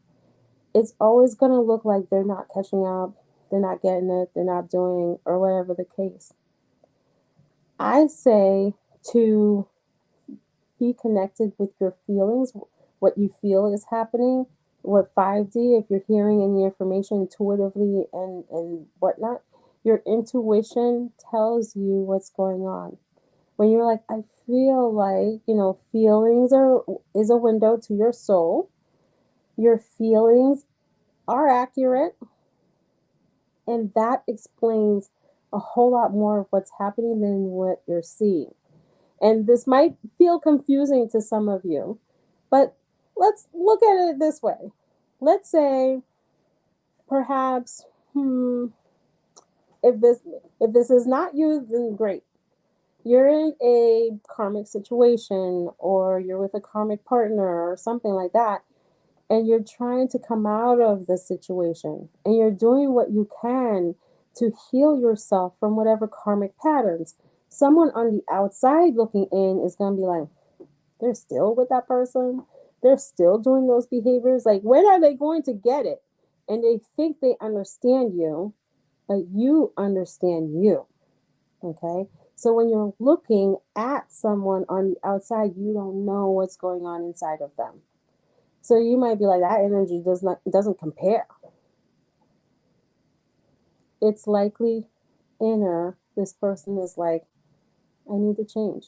it's always going to look like they're not catching up, they're not getting it, they're not doing, or whatever the case. I say to be connected with your feelings, what you feel is happening. What 5D, if you're hearing any information intuitively and whatnot, your intuition tells you what's going on. When you're like, I feel like, feelings is a window to your soul. Your feelings are accurate, and that explains a whole lot more of what's happening than what you're seeing. And this might feel confusing to some of you, but let's look at it this way. Let's say perhaps if this is not you, then great. You're in a karmic situation, or you're with a karmic partner or something like that, and you're trying to come out of the situation, and you're doing what you can to heal yourself from whatever karmic patterns. Someone on the outside looking in is going to be like, they're still with that person, they're still doing those behaviors, like when are they going to get it? And they think they understand you, but you understand you. Okay, so when you're looking at someone on the outside, you don't know what's going on inside of them. So you might be like, that energy doesn't compare. It's likely inner. This person is like, I need to change,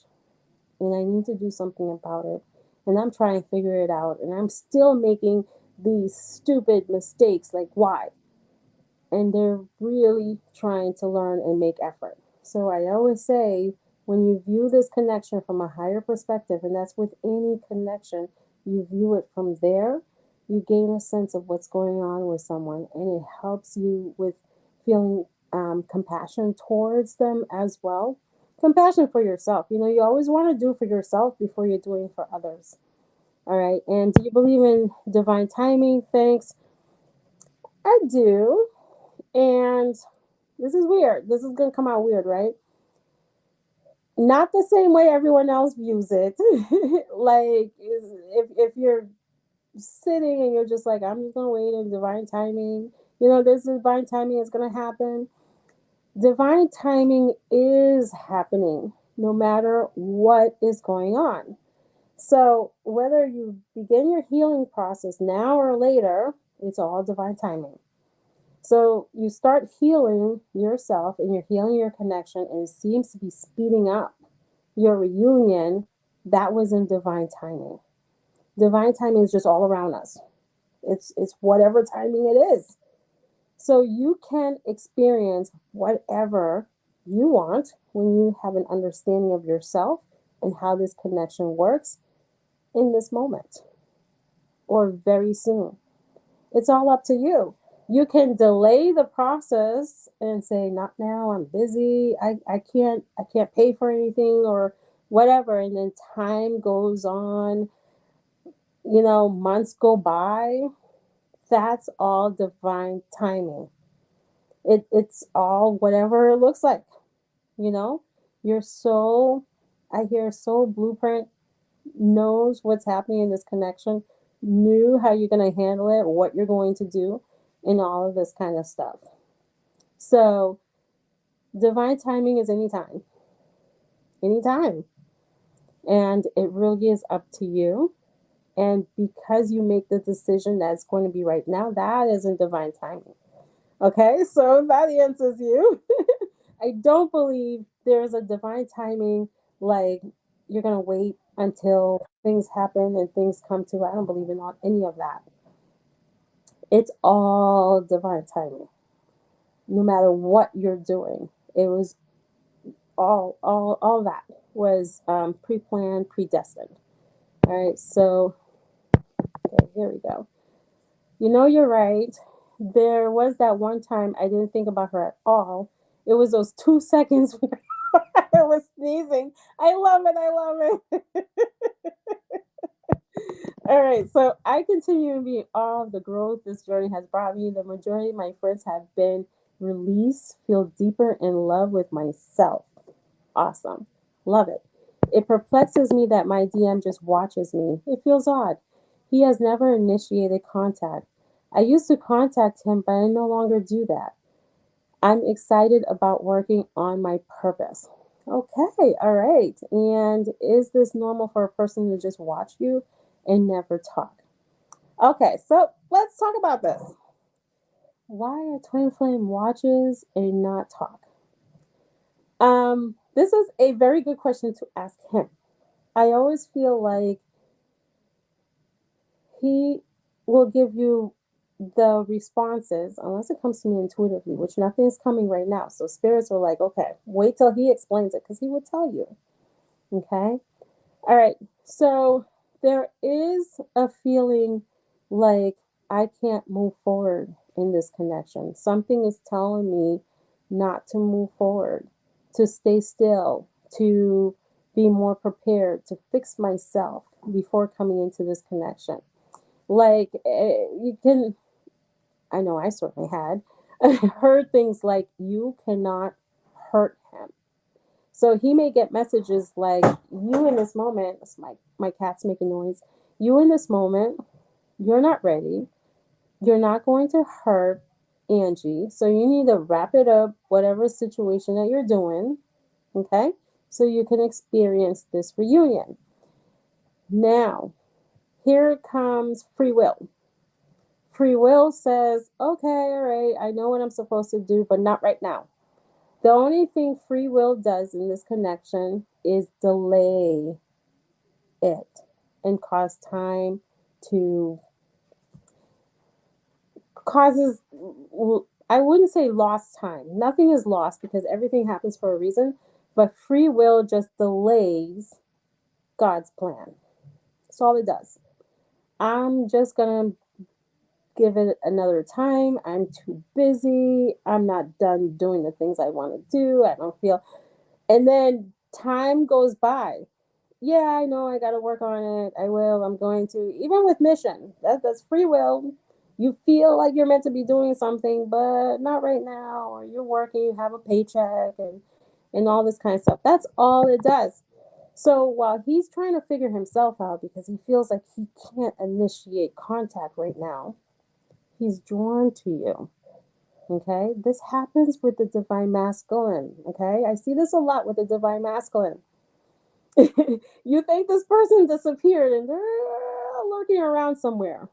and I need to do something about it, and I'm trying to figure it out, and I'm still making these stupid mistakes. Like, why? And they're really trying to learn and make effort. So I always say, when you view this connection from a higher perspective, and that's with any connection, you view it from there, you gain a sense of what's going on with someone, and it helps you with feeling compassion towards them as well. Compassion for yourself. You always want to do for yourself before you're doing for others. All right. And do you believe in divine timing? Thanks. I do. And This is weird. This is going to come out weird, right? Not the same way everyone else views it. Like, if you're sitting and you're just like, I'm just going to wait in divine timing, there's divine timing is going to happen. Divine timing is happening no matter what is going on. So, whether you begin your healing process now or later, it's all divine timing. So, you start healing yourself and you're healing your connection, and it seems to be speeding up your reunion. That was in divine timing. Divine timing is just all around us. It's whatever timing it is. So you can experience whatever you want when you have an understanding of yourself and how this connection works in this moment or very soon. It's all up to you. You can delay the process and say, not now, I'm busy. I can't pay for anything or whatever. And then time goes on, months go by. That's all divine timing. It's all whatever it looks like, your soul, I hear soul blueprint knows what's happening in this connection, knew how you're going to handle it, what you're going to do, and all of this kind of stuff. So divine timing is anytime, and it really is up to you. And because you make the decision that's going to be right now, that isn't divine timing. Okay, so that answers you. I don't believe there's a divine timing, like you're going to wait until things happen and things come to. I don't believe in any of that. It's all divine timing. No matter what you're doing, it was all that was pre-planned, predestined. All right, so okay, here we go. You're right. There was that one time I didn't think about her at all. It was those 2 seconds I was sneezing. I love it. I love it. All right. So I continue to be in awe of the growth this journey has brought me. The majority of my friends have been released, feel deeper in love with myself. Awesome. Love it. It perplexes me that my DM just watches me. It feels odd. He has never initiated contact. I used to contact him, but I no longer do that. I'm excited about working on my purpose. Okay, all right. And is this normal for a person to just watch you and never talk? Okay, so let's talk about this. Why are twin flame watches and not talk? This is a very good question to ask him. I always feel like he will give you the responses unless it comes to me intuitively, which nothing is coming right now. So spirits are like, okay, wait till he explains it because he will tell you. Okay. All right. So there is a feeling like I can't move forward in this connection. Something is telling me not to move forward, to stay still, to be more prepared, to fix myself before coming into this connection. Like you can, I know I certainly had heard things like, you cannot hurt him. So he may get messages like, you in this moment, my cat's making noise, you in this moment, you're not ready. You're not going to hurt Angie. So you need to wrap it up, whatever situation that you're doing. Okay. So you can experience this reunion. Now, here comes free will. Free will says, okay, all right, I know what I'm supposed to do, but not right now. The only thing free will does in this connection is delay it and cause time to causes, I wouldn't say lost time. Nothing is lost because everything happens for a reason, but free will just delays God's plan. That's all it does. I'm just going to give it another time. I'm too busy. I'm not done doing the things I want to do. I don't feel. And then time goes by. Yeah, I know I got to work on it. I will. I'm going to. Even with mission, that's free will. you feel like you're meant to be doing something, but not right now, or you're working, you have a paycheck, and all this kind of stuff. That's all it does. So while he's trying to figure himself out because he feels like he can't initiate contact right now, he's drawn to you. Okay, this happens with the divine masculine. Okay, I see this a lot with the divine masculine. You think this person disappeared and they're lurking around somewhere.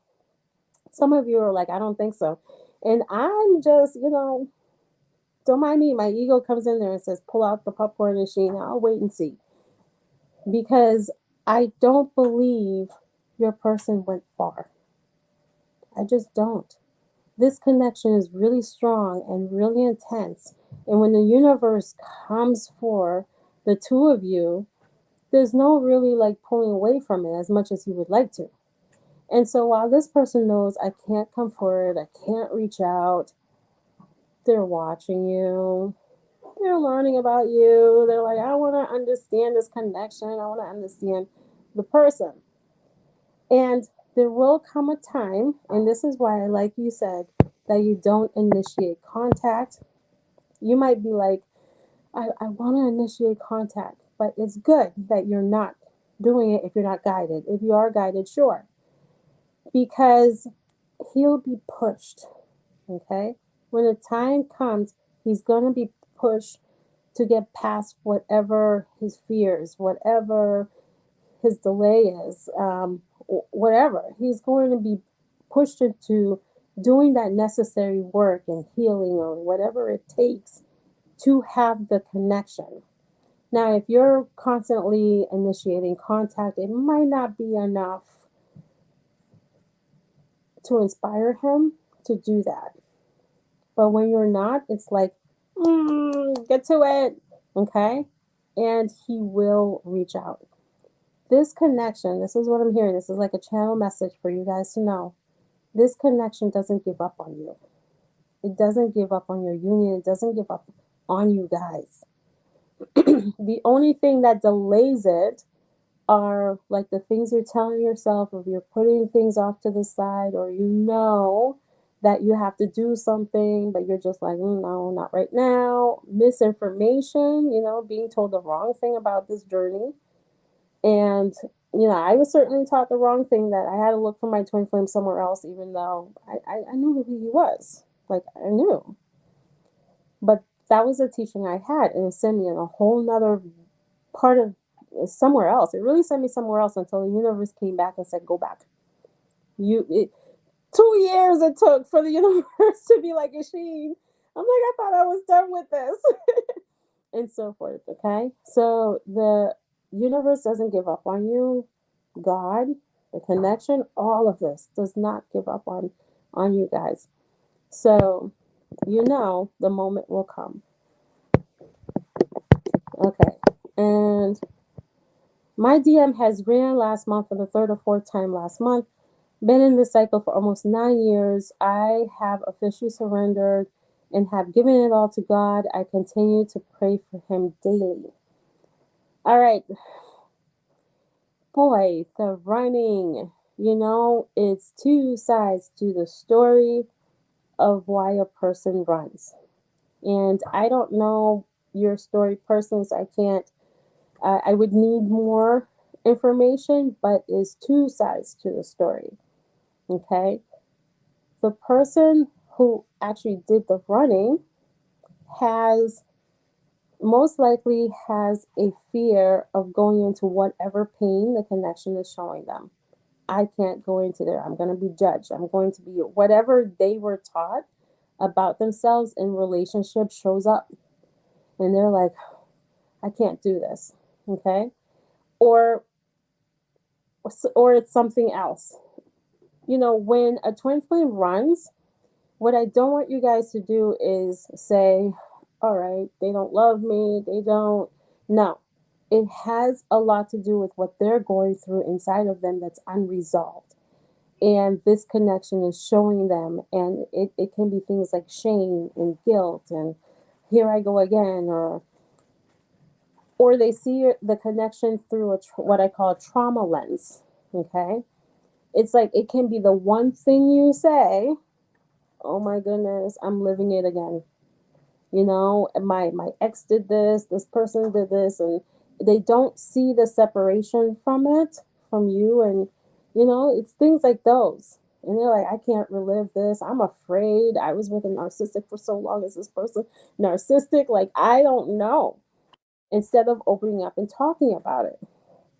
Some of you are like, I don't think so. And I'm just, don't mind me. My ego comes in there and says, pull out the popcorn machine. I'll wait and see. Because I don't believe your person went far. I just don't. This connection is really strong and really intense. And when the universe comes for the two of you, there's no really like pulling away from it as much as you would like to. And so while this person knows I can't come forward, I can't reach out, they're watching you. They're learning about you. They're like, I want to understand this connection. I want to understand the person. And there will come a time, and this is why, like you said, that you don't initiate contact. You might be like, I want to initiate contact, but it's good that you're not doing it if you're not guided. If you are guided, sure. Because he'll be pushed, okay? When the time comes, he's going to be pushed to get past whatever his fears, whatever his delay is, whatever. He's going to be pushed into doing that necessary work and healing or whatever it takes to have the connection. Now, if you're constantly initiating contact, it might not be enough to inspire him to do that. But when you're not, it's like, get to it, okay? And he will reach out. This connection, this is what I'm hearing. This is like a channel message for you guys to know. This connection doesn't give up on you. It doesn't give up on your union. It doesn't give up on you guys. The only thing that delays it are like the things you're telling yourself, or you're putting things off to the side, or that you have to do something, but you're just like, no, not right now. Misinformation, being told the wrong thing about this journey. And, I was certainly taught the wrong thing, that I had to look for my twin flame somewhere else, even though I knew who he was. Like, I knew. But that was a teaching I had, and it sent me in a whole nother part of somewhere else. It really sent me somewhere else until the universe came back and said, go back. 2 years it took for the universe to be like, Yasheen, I'm like, I thought I was done with this. And so forth, okay? So the universe doesn't give up on you. God, the connection, all of this does not give up on you guys. So, the moment will come. Okay. And my DM has ran last month for the third or fourth time last month. Been in this cycle for almost 9 years. I have officially surrendered and have given it all to God. I continue to pray for him daily. All right. Boy, the running, it's two sides to the story of why a person runs. And I don't know your story personally, so I can't, I would need more information, but it's two sides to the story. Okay? The person who actually did the running most likely has a fear of going into whatever pain the connection is showing them. I can't go into there. I'm going to be judged. I'm going to be whatever they were taught about themselves in relationships shows up. And they're like, I can't do this. Okay? Or it's something else. When a twin flame runs, what I don't want you guys to do is say, all right, they don't love me. They don't. No, it has a lot to do with what they're going through inside of them that's unresolved. And this connection is showing them, and it can be things like shame and guilt and here I go again, or they see the connection through what I call a trauma lens. Okay. It's like it can be the one thing you say, oh my goodness, I'm living it again. You know, my ex did this person did this, and they don't see the separation from it, from you, and you know, it's things like those. And they're like, I can't relive this. I'm afraid. I was with a narcissistic for so long. Is this person narcissistic? Like, I don't know. Instead of opening up and talking about it.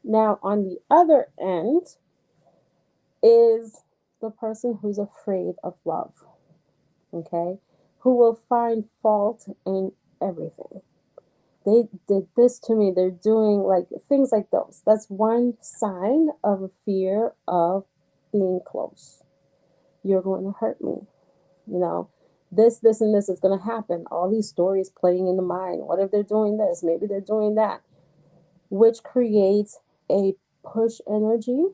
Now, on the other end is the person who's afraid of love, okay? Who will find fault in everything. They did this to me. They're doing like things like those. That's one sign of a fear of being close. You're going to hurt me. You know, this, and this is going to happen. All these stories playing in the mind. What if they're doing this? Maybe they're doing that, which creates a push energy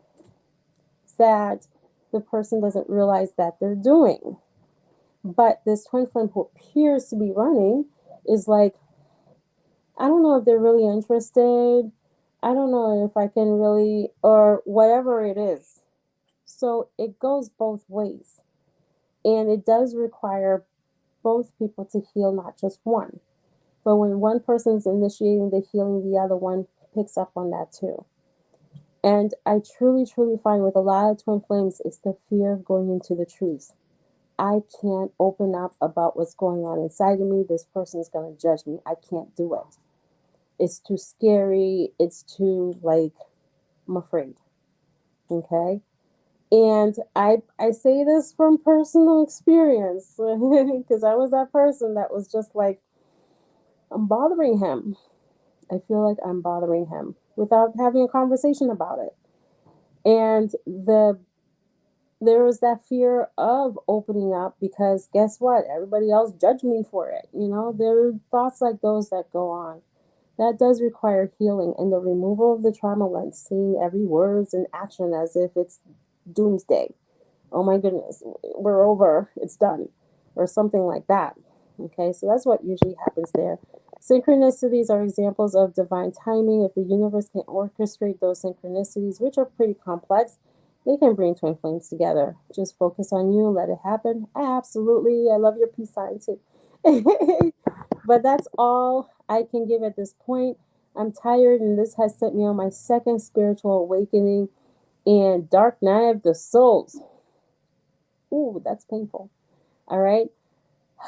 that the person doesn't realize that they're doing. But this twin flame who appears to be running is like, I don't know if they're really interested. I don't know if I can really, or whatever it is. So it goes both ways. And it does require both people to heal, not just one. But when one person's initiating the healing, the other one picks up on that too. And I truly, truly find with a lot of twin flames, it's the fear of going into the truth. I can't open up about what's going on inside of me. This person's going to judge me. I can't do it. It's too scary. It's too, like, I'm afraid. Okay? And I say this from personal experience because I was that person that was just like, I'm bothering him. I feel like I'm bothering him without having a conversation about it. And there was that fear of opening up because guess what? Everybody else judged me for it. You know, there are thoughts like those that go on. That does require healing and the removal of the trauma lens, seeing every words and action as if it's doomsday. Oh my goodness, we're over, it's done, or something like that. Okay, so that's what usually happens there. Synchronicities are examples of divine timing. If the universe can orchestrate those synchronicities, which are pretty complex, they can bring twin flames together. Just focus on you, let it happen. Absolutely, I love your peace sign too. But that's all I can give at this point. I'm tired, and this has set me on my second spiritual awakening and dark night of the souls. Ooh, that's painful. All right.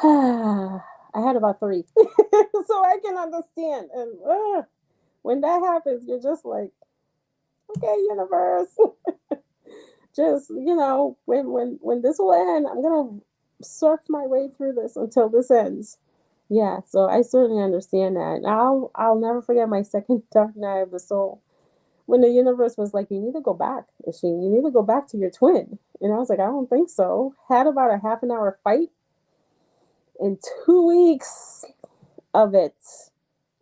I had about three. So I can understand. And when that happens, you're just like, okay, universe. Just, you know, when this will end, I'm gonna surf my way through this until this ends. Yeah, so I certainly understand that. And I'll never forget my second dark night of the soul. When the universe was like, you need to go back, Isheen. You need to go back to your twin. And I was like, I don't think so. Had about a half an hour fight in 2 weeks of it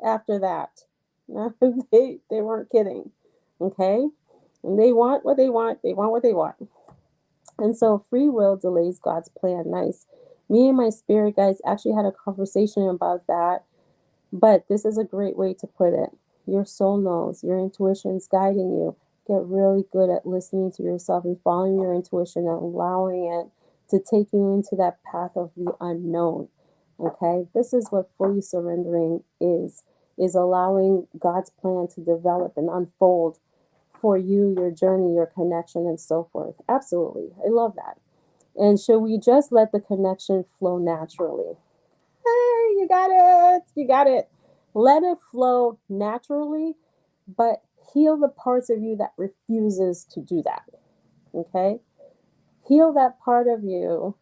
after that. They weren't kidding. Okay? And they want what they want. They want what they want. And so free will delays God's plan. Nice. Me and my spirit guides actually had a conversation about that. But this is a great way to put it. Your soul knows. Your intuition's guiding you. Get really good at listening to yourself and following your intuition and allowing it to take you into that path of the unknown. Okay? This is what fully surrendering is allowing God's plan to develop and unfold for you, your journey, your connection, and so forth. Absolutely. I love that. And should we just let the connection flow naturally? Hey, you got it. You got it. Let it flow naturally, but heal the parts of you that refuses to do that. Okay? Heal that part of you.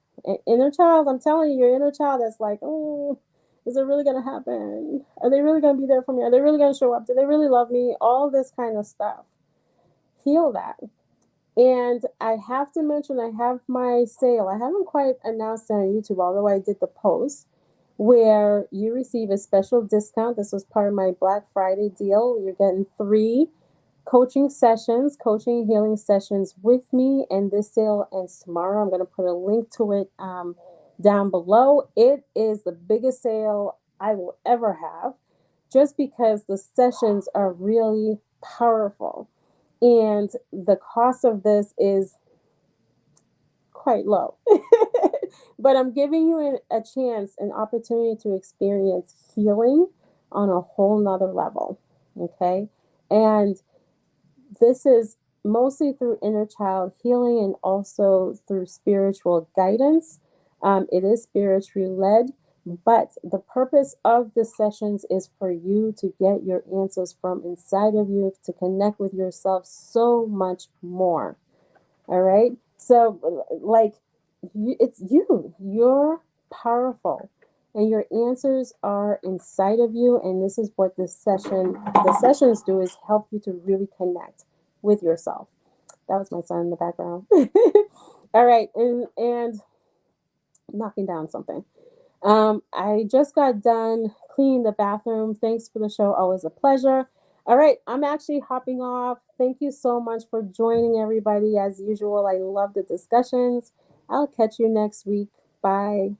Inner child, I'm telling you, your inner child that's like, oh, is it really going to happen? Are they really going to be there for me? Are they really going to show up? Do they really love me? All this kind of stuff. Heal that. And I have to mention, I have my sale. I haven't quite announced it on YouTube, although I did the post where you receive a special discount. This was part of my Black Friday deal. You're getting 3 coaching sessions, coaching healing sessions with me. And this sale ends tomorrow. I'm going to put a link to it down below. It is the biggest sale I will ever have just because the sessions are really powerful. And the cost of this is quite low. But I'm giving you a chance, an opportunity to experience healing on a whole nother level. Okay. And this is mostly through inner child healing and also through spiritual guidance. It is spiritually led, but the purpose of the sessions is for you to get your answers from inside of you, to connect with yourself so much more. All right. So, like, it's you. You're powerful, and your answers are inside of you. And this is what the sessions do, is help you to really connect with yourself. That was my son in the background. All right, and knocking down something. I just got done cleaning the bathroom. Thanks for the show. Always a pleasure. All right, I'm actually hopping off. Thank you so much for joining, everybody. As usual, I love the discussions. I'll catch you next week. Bye.